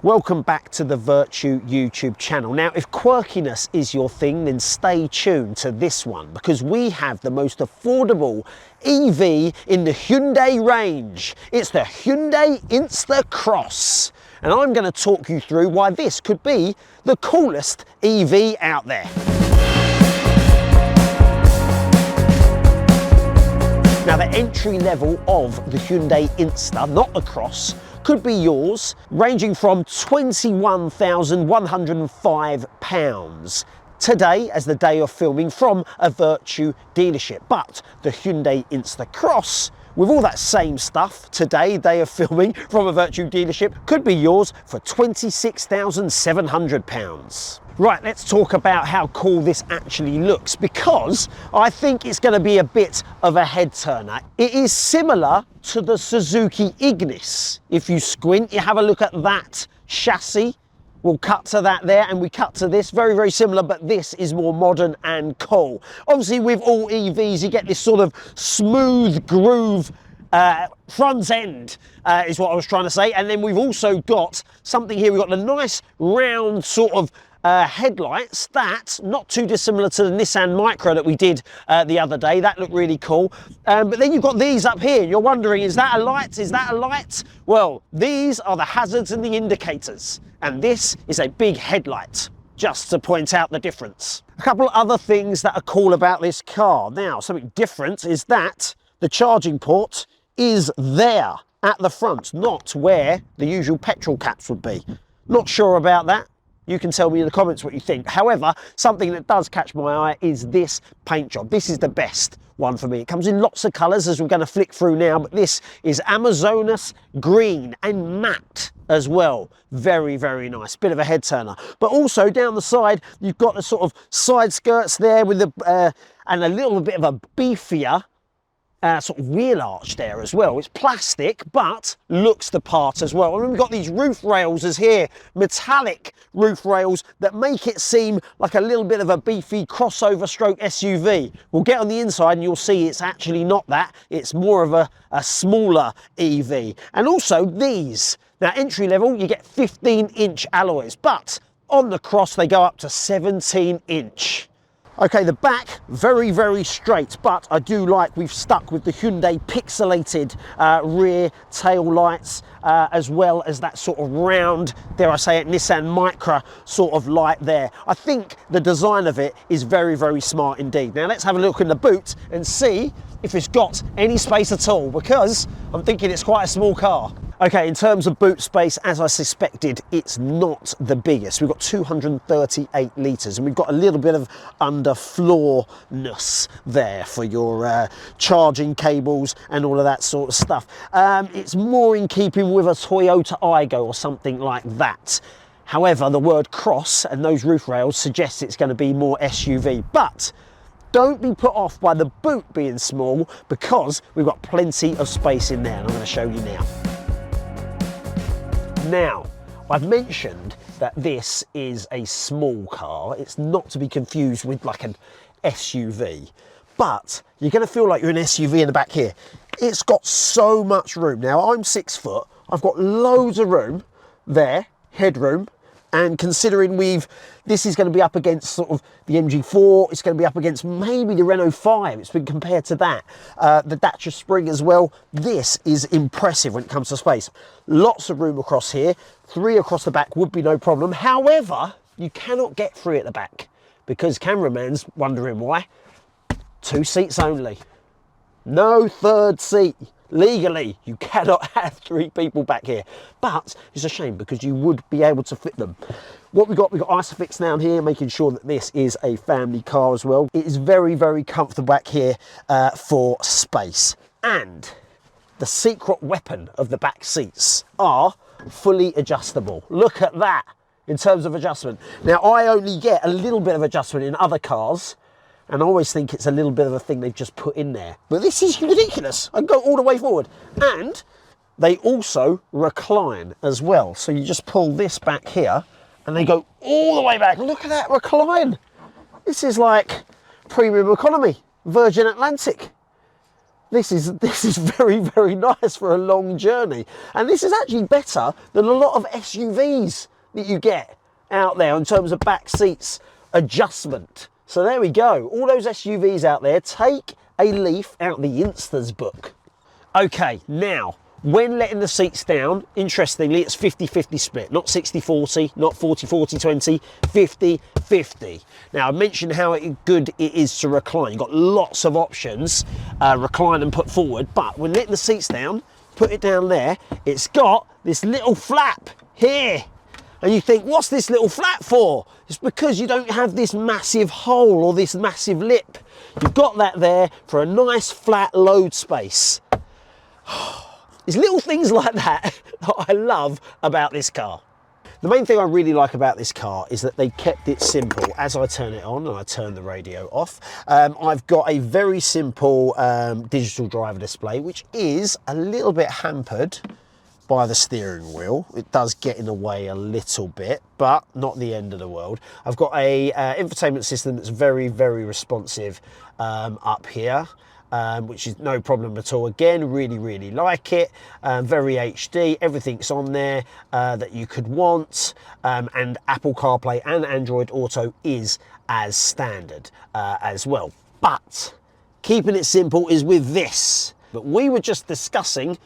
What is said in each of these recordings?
Welcome back to the Vertu YouTube channel. Now, if quirkiness is your thing, then stay tuned to this one because we have the most affordable EV in the Hyundai range. It's the Hyundai Inster Cross. And I'm going to talk you through why this could be the coolest EV out there. Now, the entry level of the Hyundai Inster, not the Cross, could be yours, ranging from £21,105 today, as the day of filming, from a Vertu dealership. But the Hyundai Inster Cross, with all that same stuff, today, day of filming, from a Vertu dealership, could be yours for £26,700. Right, let's talk about how cool this actually looks, because I think it's going to be a bit of a head turner. It is similar to the Suzuki Ignis. If you squint, you have a look at that chassis. We'll cut to that there, and we cut to this. Very, very similar, but this is more modern and cool. Obviously, with all EVs, you get this sort of smooth groove front end, is what I was trying to say. And then we've also got something here. We've got the nice round sort of headlights, that's not too dissimilar to the Nissan Micra that we did the other day. That looked really cool. But then you've got these up here. You're wondering, is that a light? Is that a light? Well, these are the hazards and the indicators. And this is a big headlight, just to point out the difference. A couple of other things that are cool about this car. Now, something different is that the charging port is there at the front, not where the usual petrol caps would be. Not sure about that. You can tell me in the comments what you think. However, something that does catch my eye is this paint job. This is the best one for me. It comes in lots of colours, as we're going to flick through now, but this is Amazonas green and matte as well. Very, very nice. Bit of a head turner. But also down the side, you've got the sort of side skirts there with the and a little bit of a beefier sort of wheel arch there as well. It's plastic, but looks the part as well. And we've got these roof rails as here, metallic roof rails that make it seem like a little bit of a beefy crossover stroke SUV. We'll get on the inside and you'll see it's actually not that. It's more of a smaller EV. And also these. Now, entry level, you get 15-inch alloys, but on the Cross, they go up to 17-inch. Okay, the back, very, very straight, but I do like we've stuck with the Hyundai pixelated rear tail lights, as well as that sort of round, dare I say it, Nissan Micra sort of light there. I think the design of it is very, very smart indeed. Now let's have a look in the boot and see if it's got any space at all, because I'm thinking it's quite a small car. Okay, in terms of boot space, as I suspected, it's not the biggest. We've got 238 litres, and we've got a little bit of underfloorness there for your charging cables and all of that sort of stuff. It's more in keeping with a Toyota Aygo or something like that. However, the word Cross and those roof rails suggests it's going to be more SUV. But don't be put off by the boot being small, because we've got plenty of space in there, and I'm going to show you now. Now, I've mentioned that this is a small car. It's not to be confused with like an SUV, but you're going to feel like you're an SUV in the back here. It's got so much room. Now, I'm 6 foot. I've got loads of room there, headroom. And considering this is going to be up against sort of the MG4, it's going to be up against maybe the Renault 5. It's been compared to that. The Dacia Spring as well. This is impressive when it comes to space. Lots of room across here. 3 across the back would be no problem. However, you cannot get 3 at the back, because cameraman's wondering why. 2 seats only. No third seat. Legally, you cannot have 3 people back here, but it's a shame because you would be able to fit them. What we've got Isofix down here, making sure that this is a family car as well. It is very, very comfortable back here for space. And the secret weapon of the back seats are fully adjustable. Look at that in terms of adjustment. Now, I only get a little bit of adjustment in other cars, and I always think it's a little bit of a thing they've just put in there. But this is ridiculous. I can go all the way forward. And they also recline as well. So you just pull this back here and they go all the way back. Look at that recline. This is like premium economy, Virgin Atlantic. this is very, very nice for a long journey. And this is actually better than a lot of SUVs that you get out there in terms of back seats adjustment. So there we go. All those SUVs out there, take a leaf out the Insta's book. Okay, now, when letting the seats down, interestingly, it's 50-50 split, not 60-40, not 40-40-20, 50-50. Now, I mentioned how good it is to recline. You've got lots of options, recline and put forward, but when letting the seats down, put it down there, it's got this little flap here. And you think, what's this little flap for? It's because you don't have this massive hole or this massive lip. You've got that there for a nice flat load space. There's little things like that that I love about this car. The main thing I really like about this car is that they kept it simple. As I turn it on and I turn the radio off, I've got a very simple digital driver display, which is a little bit hampered by the steering wheel. It does get in the way a little bit, but not the end of the world. I've got a infotainment system that's very, very responsive up here, which is no problem at all. Again, really, really like it. Very HD, everything's on there that you could want, and Apple CarPlay and Android Auto is as standard as well. But keeping it simple is with this. But we were just discussing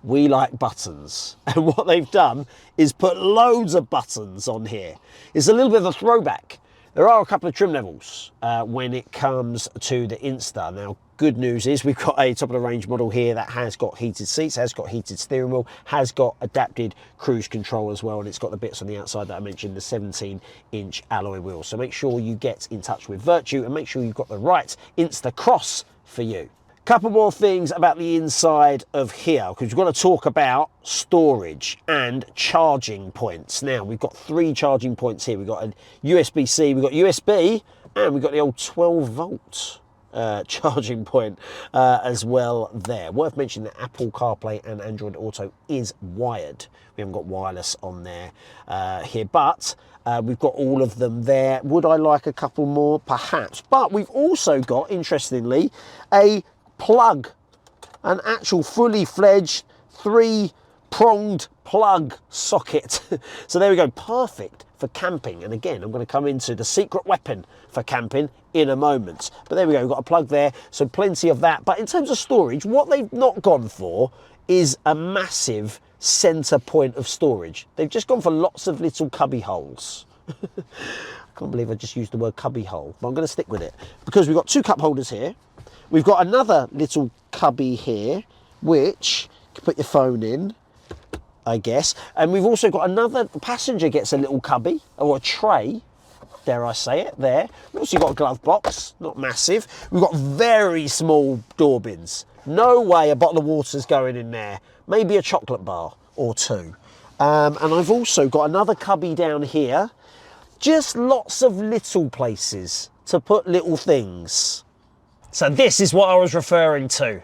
we like buttons, and what they've done is put loads of buttons on here. It's a little bit of a throwback. There are a couple of trim levels when it comes to the Insta. Now, good news is we've got a top of the range model here that has got heated seats, has got heated steering wheel, has got adapted cruise control as well, and it's got the bits on the outside that I mentioned, the 17-inch alloy wheels. So make sure you get in touch with Vertu and make sure you've got the right Inster Cross for you. Couple more things about the inside of here, because we've got to talk about storage and charging points. Now, we've got 3 charging points here. We've got a USB-C, we've got USB, and we've got the old 12-volt charging point as well there. Worth mentioning that Apple CarPlay and Android Auto is wired. We haven't got wireless on there here, but we've got all of them there. Would I like a couple more? Perhaps. But we've also got, interestingly, a plug, an actual fully fledged 3-pronged plug socket. So there we go, perfect for camping. And again, I'm going to come into the secret weapon for camping in a moment. But there we go, we've got a plug there, so plenty of that. But in terms of storage, what they've not gone for is a massive center point of storage. They've just gone for lots of little cubby holes. I can't believe I just used the word cubby hole, but I'm going to stick with it because we've got 2 cup holders here. We've got another little cubby here, which you can put your phone in, I guess. And we've also got another, the passenger gets a little cubby, or a tray, dare I say it, there. We've also got a glove box, not massive. We've got very small door bins. No way a bottle of water's going in there. Maybe a chocolate bar or 2. And I've also got another cubby down here. Just lots of little places to put little things. So this is what I was referring to.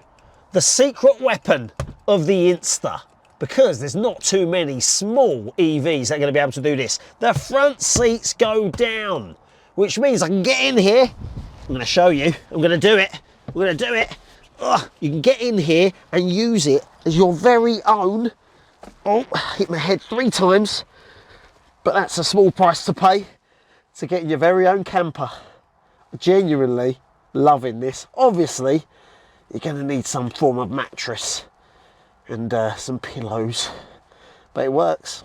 The secret weapon of the Insta. Because there's not too many small EVs that are going to be able to do this. The front seats go down, which means I can get in here. I'm going to show you. I'm going to do it. We're going to do it. Ugh. You can get in here and use it as your very own. Oh, hit my head 3 times. But that's a small price to pay to get your very own camper. Genuinely loving this. Obviously, you're going to need some form of mattress and some pillows, but it works.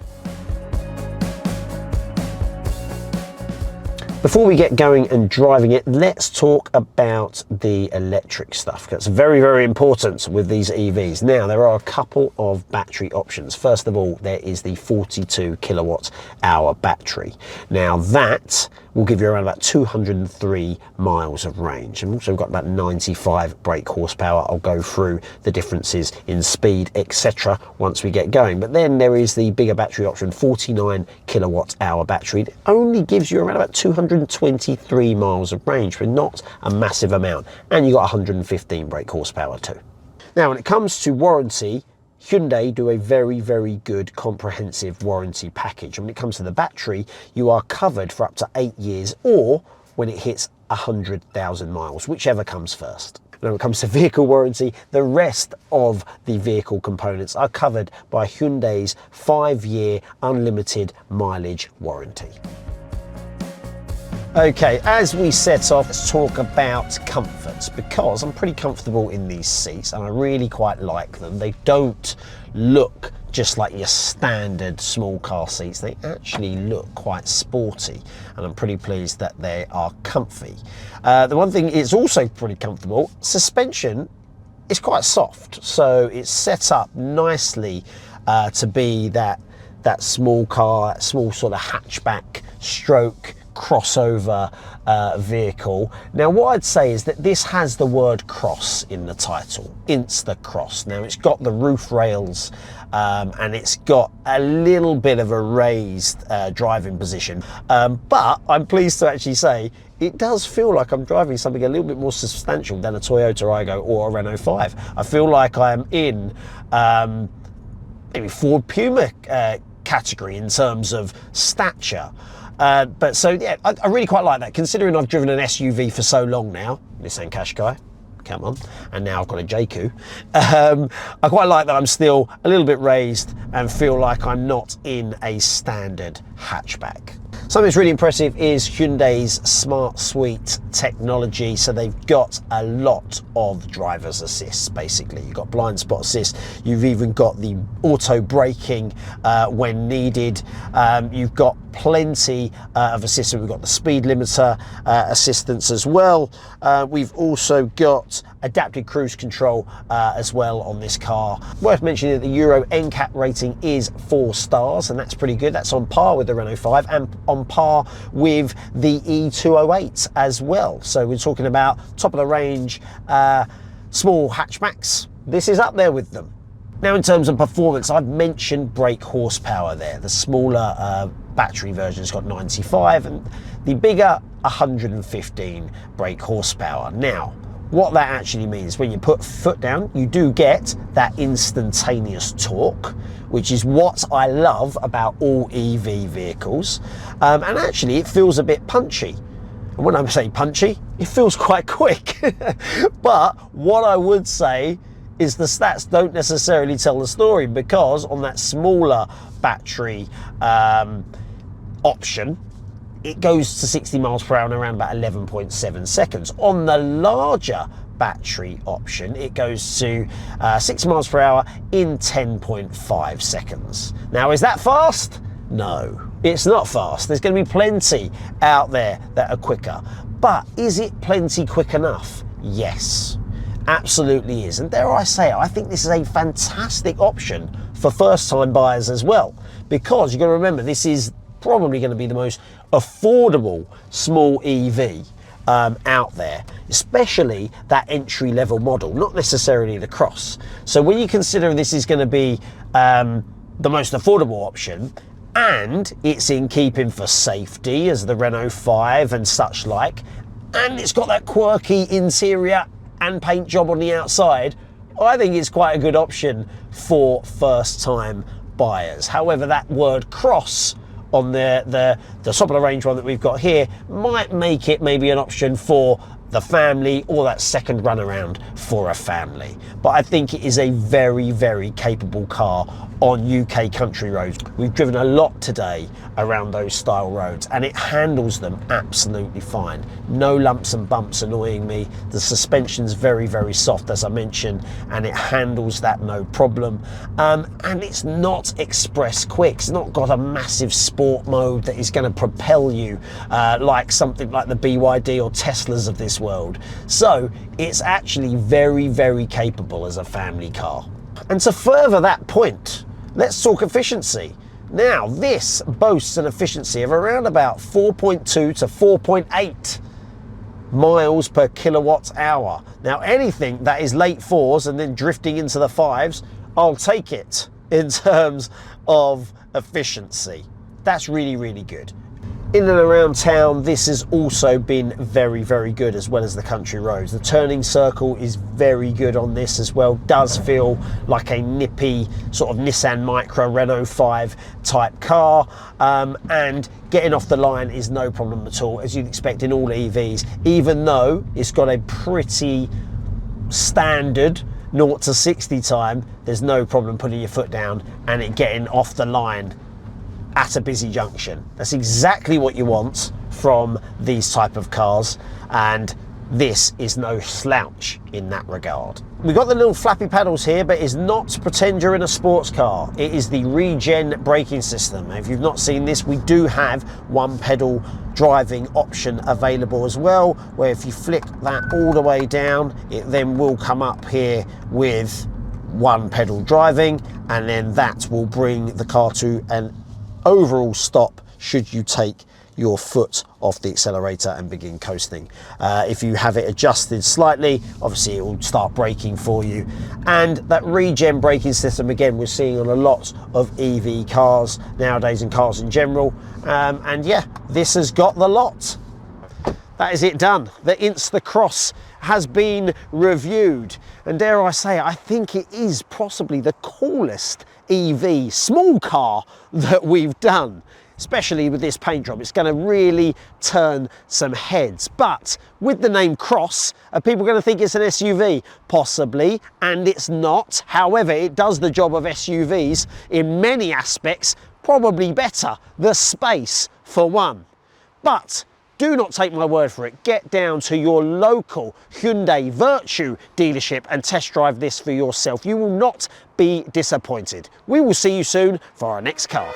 Before we get going and driving it, let's talk about the electric stuff. That's very, very important with these EVs. Now, there are a couple of battery options. First of all, there is the 42 kilowatt hour battery. Now, that will give you around about 203 miles of range. And also got about 95 brake horsepower. I'll go through the differences in speed, etc. once we get going. But then there is the bigger battery option, 49 kilowatt hour battery. It only gives you around about 223 miles of range, but not a massive amount. And you got 115 brake horsepower too. Now, when it comes to warranty, Hyundai do a very, very good comprehensive warranty package. And when it comes to the battery, you are covered for up to 8 years, or when it hits 100,000 miles, whichever comes first. when it comes to vehicle warranty, the rest of the vehicle components are covered by Hyundai's 5-year unlimited mileage warranty. Okay, as we set off, let's talk about comforts, because I'm pretty comfortable in these seats and I really quite like them. They don't look just like your standard small car seats. They actually look quite sporty, and I'm pretty pleased that they are comfy. The one thing is also pretty comfortable, suspension is quite soft, so it's set up nicely to be that small car, that small sort of hatchback stroke crossover vehicle. Now what I'd say is that this has the word cross in the title, Inster Cross. Now it's got the roof rails and it's got a little bit of a raised driving position, but I'm pleased to actually say it does feel like I'm driving something a little bit more substantial than a Toyota Aygo or a Renault 5. I feel like I am in maybe Ford Puma category in terms of stature. But so yeah, I really quite like that, considering I've driven an SUV for so long now, Nissan Qashqai, come on, and now I've got a JQ. I quite like that I'm still a little bit raised and feel like I'm not in a standard hatchback. Something that's really impressive is Hyundai's Smart Suite technology. So they've got a lot of driver's assist, basically. You've got blind spot assist, you've even got the auto braking when needed. You've got plenty of assistance. We've got the speed limiter assistance as well. We've also got adaptive cruise control as well on this car. Worth mentioning that the Euro NCAP rating is 4 stars, and that's pretty good. That's on par with the Renault 5 and on par with the E208 as well. So we're talking about top of the range small hatchbacks. This is up there with them. Now in terms of performance, I've mentioned brake horsepower there. The smaller battery version's got 95 and the bigger 115 brake horsepower. Now, what that actually means, when you put foot down, you do get that instantaneous torque, which is what I love about all EV vehicles. And actually it feels a bit punchy. And when I say punchy, it feels quite quick. But what I would say is the stats don't necessarily tell the story, because on that smaller battery option, it goes to 60 miles per hour in around about 11.7 seconds. On the larger battery option, it goes to 60 miles per hour in 10.5 seconds. Now, is that fast? No, it's not fast. There's going to be plenty out there that are quicker. But is it plenty quick enough? Yes, absolutely is. And dare I say, I think this is a fantastic option for first-time buyers as well, because you've got to remember, this is probably going to be the most affordable small EV out there, especially that entry-level model, not necessarily the Cross. So when you consider this is going to be the most affordable option, and it's in keeping for safety as the Renault 5 and such like, and it's got that quirky interior and paint job on the outside, I think it's quite a good option for first-time buyers. However, that word Cross on the top of the range one that we've got here might make it maybe an option for the family, or that second run around for a family. But I think it is a very, very capable car on UK country roads. We've driven a lot today around those style roads and it handles them absolutely fine. No lumps and bumps annoying me. The suspension's very, very soft, as I mentioned, and it handles that no problem. And it's not express quick. It's not got a massive sport mode that is going to propel you like something like the BYD or Teslas of this world. So it's actually very, very capable as a family car. And to further that point, let's talk efficiency. Now, this boasts an efficiency of around about 4.2 to 4.8 miles per kilowatt hour. Now, anything that is late 4s and then drifting into the 5s, I'll take it in terms of efficiency. That's really, really good. In and around town, this has also been very, very good, as well as the country roads. The turning circle is very good on this as well. Does feel like a nippy sort of Nissan Micra Renault 5 type car, and getting off the line is no problem at all, as you'd expect in all EVs, even though it's got a pretty standard 0 to 60 time, there's no problem putting your foot down and it getting off the line at a busy junction. That's exactly what you want from these type of cars, and this is no slouch in that regard. We've got the little flappy paddles here, but it's not pretend you're in a sports car. It is the regen braking system. If you've not seen this, we do have one pedal driving option available as well, where if you flick that all the way down, it then will come up here with one pedal driving, and then that will bring the car to an overall stop should you take your foot off the accelerator and begin coasting. If you have it adjusted slightly, obviously it will start braking for you. And that regen braking system, again, we're seeing on a lot of EV cars nowadays and cars in general. And yeah, this has got the lot. That is it done. The Inster Cross has been reviewed, and dare I say, I think it is possibly the coolest EV small car that we've done, especially with this paint job. It's going to really turn some heads. But with the name Cross, are people going to think it's an SUV? Possibly, and it's not. However, it does the job of SUVs in many aspects, probably better. The space, for one. But do not take my word for it. Get down to your local Hyundai Vertu dealership and test drive this for yourself. You will not be disappointed. We will see you soon for our next car.